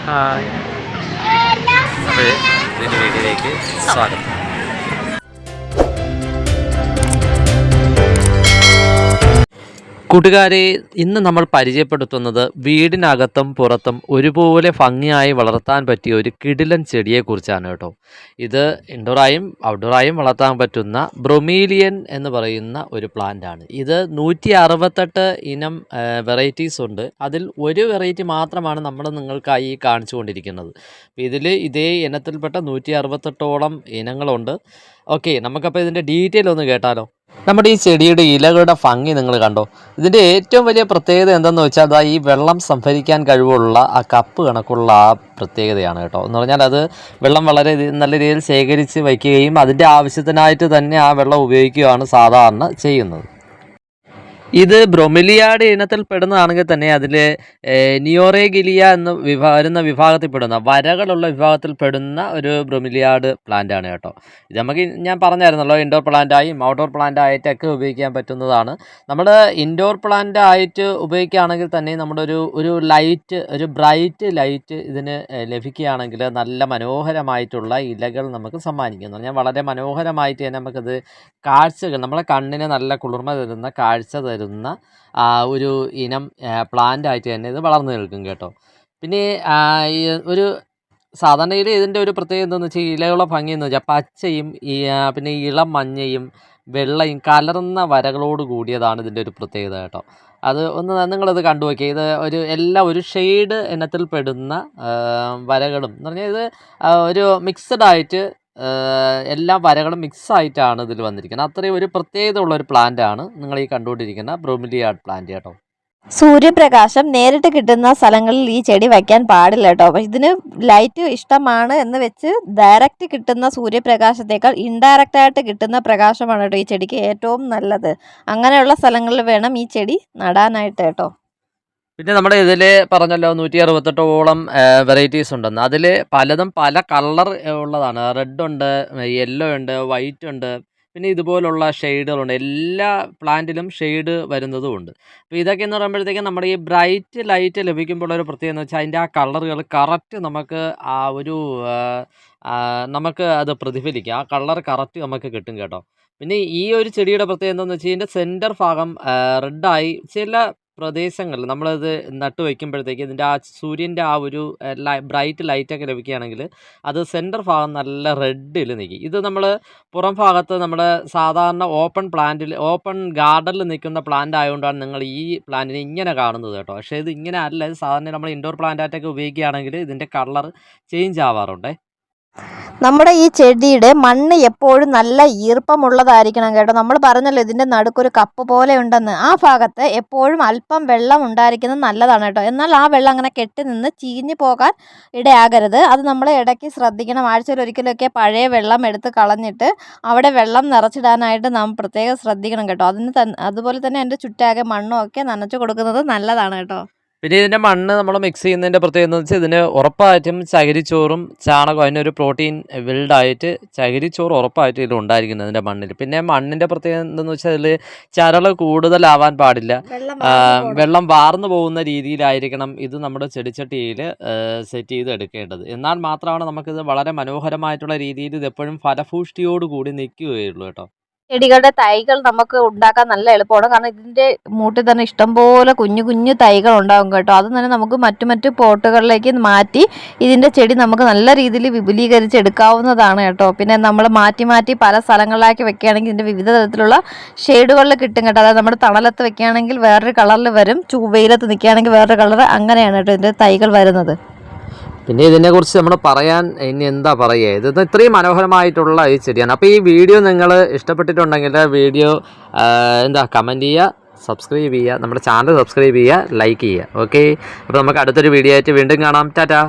Hi, അപ്പോൾ ഇതിൻ്റെ വീഡിയോയിലേക്ക് സ്വാഗതം. കൂട്ടുകാരെ, ഇന്ന് നമ്മൾ പരിചയപ്പെടുത്തുന്നത് വീടിനകത്തും പുറത്തും ഒരുപോലെ ഭംഗിയായി വളർത്താൻ പറ്റിയ ഒരു കിടിലൻ ചെടിയെക്കുറിച്ചാണ് കേട്ടോ. ഇത് ഇൻഡോറായും ഔട്ട്ഡോറായും വളർത്താൻ പറ്റുന്ന ബ്രൊമീലിയൻ എന്ന് പറയുന്ന ഒരു പ്ലാന്റാണ്. ഇത് 168 ഇനം വെറൈറ്റീസ് ഉണ്ട്. അതിൽ ഒരു വെറൈറ്റി മാത്രമാണ് നമ്മൾ നിങ്ങൾക്കായി കാണിച്ചു കൊണ്ടിരിക്കുന്നത്. ഇതിൽ ഇതേ ഇനത്തിൽപ്പെട്ട 168ഓളം ഇനങ്ങളുണ്ട്. ഓക്കെ, നമുക്കപ്പോൾ ഇതിൻ്റെ ഡീറ്റെയിൽ ഒന്ന് കേട്ടാലോ. നമ്മുടെ ഈ ചെടിയുടെ ഇലകളുടെ ഭംഗി നിങ്ങൾ കണ്ടോ? ഇതിൻ്റെ ഏറ്റവും വലിയ പ്രത്യേകത എന്തെന്ന് വെച്ചാൽ അതാ ഈ വെള്ളം സംഭരിക്കാൻ കഴിവുള്ള ആ കപ്പ് കണക്കുള്ള ആ പ്രത്യേകതയാണ് കേട്ടോ. എന്ന് പറഞ്ഞാൽ അത് വെള്ളം വളരെ നല്ല രീതിയിൽ ശേഖരിച്ച് വയ്ക്കുകയും അതിൻ്റെ ആവശ്യത്തിനായിട്ട് തന്നെ ആ വെള്ളം ഉപയോഗിക്കുകയാണ് സാധാരണ ചെയ്യുന്നത്. ഇത് ബ്രൊമിലിയാഡ് ഇനത്തിൽ പെടുന്നതാണെങ്കിൽ തന്നെ അതിൽ നിയോറേഗിലിയ എന്ന് വരുന്ന വിഭാഗത്തിൽപ്പെടുന്ന വരകളുള്ള വിഭാഗത്തിൽപ്പെടുന്ന ഒരു ബ്രൊമിലിയാഡ് പ്ലാന്റാണ് കേട്ടോ. ഇത് നമുക്ക് ഞാൻ പറഞ്ഞായിരുന്നല്ലോ, ഇൻഡോർ പ്ലാന്റായും ഔട്ട്ഡോർ പ്ലാന്റായിട്ടൊക്കെ ഉപയോഗിക്കാൻ പറ്റുന്നതാണ്. നമ്മൾ ഇൻഡോർ പ്ലാന്റ് ആയിട്ട് ഉപയോഗിക്കുകയാണെങ്കിൽ തന്നെ നമ്മുടെ ഒരു ലൈറ്റ്, ഒരു ബ്രൈറ്റ് ലൈറ്റ് ഇതിന് ലഭിക്കുകയാണെങ്കിൽ നല്ല മനോഹരമായിട്ടുള്ള ഇലകൾ നമുക്ക് സമ്മാനിക്കുന്നു. പറഞ്ഞാൽ വളരെ മനോഹരമായിട്ട് തന്നെ നമുക്കത് കാഴ്ചകൾ, നമ്മളെ കണ്ണിന് നല്ല കുളിർമ തരുന്ന കാഴ്ച തരുന്ന ഒരു ഇനം പ്ലാന്റ് ആയിട്ട് തന്നെ ഇത് വളർന്നു നിൽക്കും കേട്ടോ. പിന്നെ ഒരു സാധാരണയിൽ ഇതിൻ്റെ ഒരു പ്രത്യേകത എന്താണെന്ന് വെച്ചാൽ ഇലകളുടെ ഭംഗി എന്ന് വെച്ചാൽ പച്ചയും പിന്നെ ഇളം മഞ്ഞയും വെള്ളയും കലർന്ന വരകളോട് കൂടിയതാണ് ഇതിൻ്റെ ഒരു പ്രത്യേകത കേട്ടോ. അത് ഒന്ന് നിങ്ങളത് കണ്ടു നോക്കിയാൽ ഇത് ഒരു ഷെയ്ഡ് ഇനത്തിൽ പെടുന്ന വരകളും എന്ന് പറഞ്ഞാൽ ഇത് ഒരു മിക്സഡ് ആയിട്ട് എല്ലാ വരകളും മിക്സായിട്ടാണ് ഇതിൽ വന്നിരിക്കുന്നത്. അത്രയും ഒരു പ്രത്യേകത ഉള്ള ഒരു പ്ലാന്റാണ് നിങ്ങൾ ഈ കണ്ടുകൊണ്ടിരിക്കുന്ന ബ്രൊമിലിയാഡ് പ്ലാന്റ് കേട്ടോ. സൂര്യപ്രകാശം നേരിട്ട് കിട്ടുന്ന സ്ഥലങ്ങളിൽ ഈ ചെടി വയ്ക്കാൻ പാടില്ല കേട്ടോ. അപ്പം ഇതിന് ലൈറ്റ് ഇഷ്ടമാണ് എന്ന് വെച്ച് ഡയറക്റ്റ് കിട്ടുന്ന സൂര്യപ്രകാശത്തേക്കാൾ ഇൻഡയറക്റ്റ് ആയിട്ട് കിട്ടുന്ന പ്രകാശമാണ് കേട്ടോ ഈ ചെടിക്ക് ഏറ്റവും നല്ലത്. അങ്ങനെയുള്ള സ്ഥലങ്ങളിൽ വേണം ഈ ചെടി നടാനായിട്ട് കേട്ടോ. പിന്നെ നമ്മുടെ ഇതിൽ പറഞ്ഞല്ലോ 168ഓളം വെറൈറ്റീസ് ഉണ്ടെന്ന്. അതിൽ പലതും പല കളർ ഉള്ളതാണ്. റെഡ് ഉണ്ട്, യെല്ലോ ഉണ്ട്, വൈറ്റ് ഉണ്ട്, പിന്നെ ഇതുപോലുള്ള ഷെയ്ഡുകളുണ്ട്. എല്ലാ പ്ലാന്റിലും ഷെയ്ഡ് വരുന്നതും ഉണ്ട്. അപ്പോൾ ഇതൊക്കെ എന്ന് പറയുമ്പോഴത്തേക്കും നമ്മുടെ ഈ ബ്രൈറ്റ് ലൈറ്റ് ലഭിക്കുമ്പോൾ ഒരു പ്രത്യേകത എന്ന് വെച്ചാൽ അതിൻ്റെ ആ കളറുകൾ കറക്റ്റ് നമുക്ക് നമുക്ക് അത് പ്രതിഫലിക്കുക, ആ കളർ കറക്റ്റ് നമുക്ക് കിട്ടും കേട്ടോ. പിന്നെ ഈ ഒരു ചെടിയുടെ പ്രത്യേകത എന്താണെന്ന് വെച്ചാൽ ഇതിൻ്റെ സെൻറ്റർ ഭാഗം റെഡായി ചില പ്രദേശങ്ങളിൽ നമ്മളത് നട്ട് വയ്ക്കുമ്പോഴത്തേക്ക് ഇതിൻ്റെ ആ സൂര്യൻ്റെ ആ ഒരു ബ്രൈറ്റ് ലൈറ്റൊക്കെ ലഭിക്കുകയാണെങ്കിൽ അത് സെൻറ്റർ ഭാഗം നല്ല റെഡിൽ നിൽക്കും. ഇത് നമ്മൾ പുറം ഭാഗത്ത് നമ്മുടെ സാധാരണ ഓപ്പൺ ഗാർഡനിൽ നിൽക്കുന്ന പ്ലാന്റ് ആയതുകൊണ്ടാണ് നിങ്ങൾ ഈ പ്ലാന്റിനെ ഇങ്ങനെ കാണുന്നത് കേട്ടോ. പക്ഷേ ഇത് ഇങ്ങനെ അല്ല. ഇത് സാധാരണ നമ്മൾ ഇൻഡോർ പ്ലാന്റായിട്ടൊക്കെ ഉപയോഗിക്കുകയാണെങ്കിൽ ഇതിൻ്റെ കളർ ചേഞ്ച് ആവാറുണ്ട്. നമ്മുടെ ഈ ചെടിയുടെ മണ്ണ് എപ്പോഴും നല്ല ഈർപ്പമുള്ളതായിരിക്കണം കേട്ടോ. നമ്മൾ പറഞ്ഞല്ലോ ഇതിൻ്റെ നടുക്കൊരു കപ്പ് പോലെ ഉണ്ടെന്ന്. ആ ഭാഗത്ത് എപ്പോഴും അല്പം വെള്ളം ഉണ്ടായിരിക്കുന്നത് നല്ലതാണ് കേട്ടോ. എന്നാൽ ആ വെള്ളം അങ്ങനെ കെട്ടി നിന്ന് ചീഞ്ഞു പോകാൻ ഇടയാകരുത്. അത് നമ്മൾ ഇടയ്ക്ക് ശ്രദ്ധിക്കണം. ആഴ്ചയിൽ ഒരിക്കലൊക്കെ പഴയ വെള്ളം എടുത്ത് കളഞ്ഞിട്ട് അവിടെ വെള്ളം നിറച്ചിടാനായിട്ട് നാം പ്രത്യേകം ശ്രദ്ധിക്കണം കേട്ടോ. അതുപോലെ തന്നെ എൻ്റെ ചുറ്റാകെ മണ്ണും ഒക്കെ നനച്ചു കൊടുക്കുന്നത് നല്ലതാണ് കേട്ടോ. പിന്നെ ഇതിൻ്റെ മണ്ണ് നമ്മൾ മിക്സ് ചെയ്യുന്നതിൻ്റെ പ്രത്യേകത എന്ന് വെച്ചാൽ ഇതിന് ഉറപ്പായിട്ടും ചകിരിച്ചോറും ചാണകവും അതിനൊരു പ്രോട്ടീൻ ബിൽഡായിട്ട് ചകിരിച്ചോറ് ഉറപ്പായിട്ടും ഇതിൽ ഉണ്ടായിരിക്കുന്നത് ഇതിൻ്റെ മണ്ണിൽ. പിന്നെ മണ്ണിൻ്റെ പ്രത്യേകത എന്തെന്ന് വെച്ചാൽ ഇതിൽ ചരൾ കൂടുതലാവാൻ പാടില്ല. വെള്ളം വാർന്നു പോകുന്ന രീതിയിലായിരിക്കണം ഇത് നമ്മുടെ ചെടിച്ചട്ടിയിൽ സെറ്റ് ചെയ്ത് എടുക്കേണ്ടത്. എന്നാൽ മാത്രമാണ് നമുക്കിത് വളരെ മനോഹരമായിട്ടുള്ള രീതിയിൽ ഇത് എപ്പോഴും ഫലഭൂഷ്ടിയോടുകൂടി നിൽക്കുകയുള്ളൂ കേട്ടോ. ചെടികളുടെ തൈകൾ നമുക്ക് ഉണ്ടാക്കാൻ നല്ല എളുപ്പമാണ്. കാരണം ഇതിൻ്റെ മൂട്ടിൽ തന്നെ ഇഷ്ടംപോലെ കുഞ്ഞു കുഞ്ഞു തൈകൾ ഉണ്ടാകും കേട്ടോ. അത് തന്നെ നമുക്ക് മറ്റു പോട്ടുകളിലേക്ക് മാറ്റി ഇതിൻ്റെ ചെടി നമുക്ക് നല്ല രീതിയിൽ വിപുലീകരിച്ച് എടുക്കാവുന്നതാണ് കേട്ടോ. പിന്നെ നമ്മൾ മാറ്റി പല സ്ഥലങ്ങളിലാക്കി വെക്കുകയാണെങ്കിൽ ഇതിൻ്റെ വിവിധ തരത്തിലുള്ള ഷെയ്ഡുകളിൽ കിട്ടും കേട്ടോ. അതായത് നമ്മുടെ തണലത്ത് വെക്കുകയാണെങ്കിൽ വേറൊരു കളറിൽ വരും, വെയിലത്ത് നിൽക്കുകയാണെങ്കിൽ വേറൊരു കളർ, അങ്ങനെയാണ് കേട്ടോ ഇതിൻ്റെ തൈകൾ വരുന്നത്. പിന്നെ ഇതിനെക്കുറിച്ച് നമ്മൾ പറയാൻ ഇനി എന്താ പറയുക, ഇത് ഇത്രയും മനോഹരമായിട്ടുള്ള ഈ ചെടിയാണ്. അപ്പോൾ ഈ വീഡിയോ നിങ്ങൾ ഇഷ്ടപ്പെട്ടിട്ടുണ്ടെങ്കിൽ വീഡിയോ കമൻറ്റ് ചെയ്യുക, സബ്സ്ക്രൈബ് ചെയ്യുക, നമ്മുടെ ചാനൽ സബ്സ്ക്രൈബ് ചെയ്യുക, ലൈക്ക് ചെയ്യുക. ഓക്കെ, അപ്പോൾ നമുക്ക് അടുത്തൊരു വീഡിയോ ആയിട്ട് വീണ്ടും കാണാം. ടാറ്റാ.